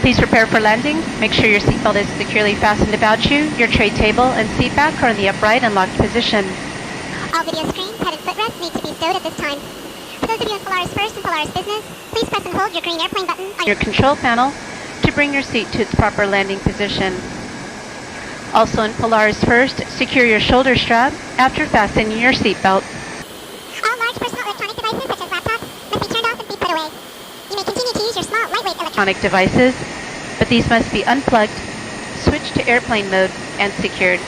Please prepare for landing. Make sure your seatbelt is securely fastened about you. Your tray table and seat back are in the upright and locked position. All video screens, head and footrests need to be stowed at this time. For those of you in Polaris First and Polaris Business, please press and hold your green airplane button on your control panel to bring your seat to its proper landing position. Also in Polaris First, secure your shoulder strap after fastening your seatbelt. All large personal electronic devices such as laptops must be turned off and be put away. You may continue to use your small, lightweight electronic devices, but these must be unplugged, switched to airplane mode, and secured.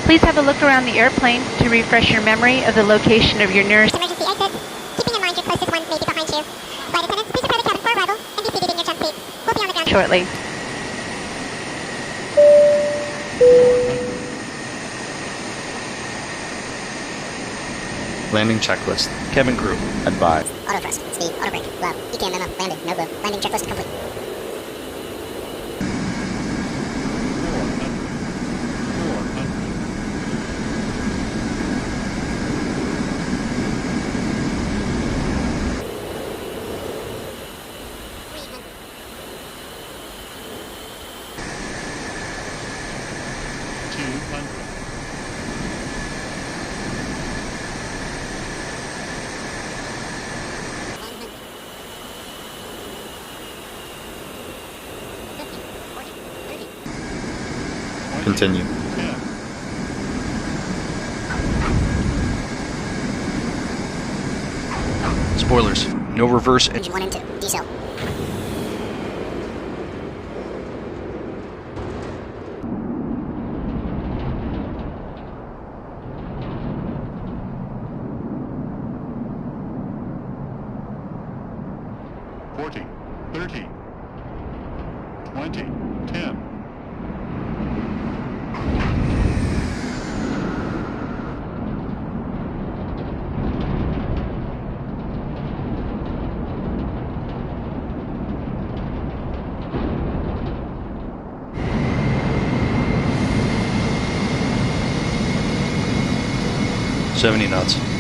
Please have a look around the airplane to refresh your memory of the location of your nearest emergency exits, keeping in mind your closest one may be behind you. Flight attendants, please prepare the cabin for arrival and be seated in your jump seat. We'll be on the ground shortly. Landing checklist. Cabin crew, advise. Auto thrust, speed, auto brake, low, ECAM memo, landing, no glow. Landing checklist complete. Continue. Spoilers. No reverse. Engine 1 and 2. Decel. Forty, 30, 20, 10. $70 knots.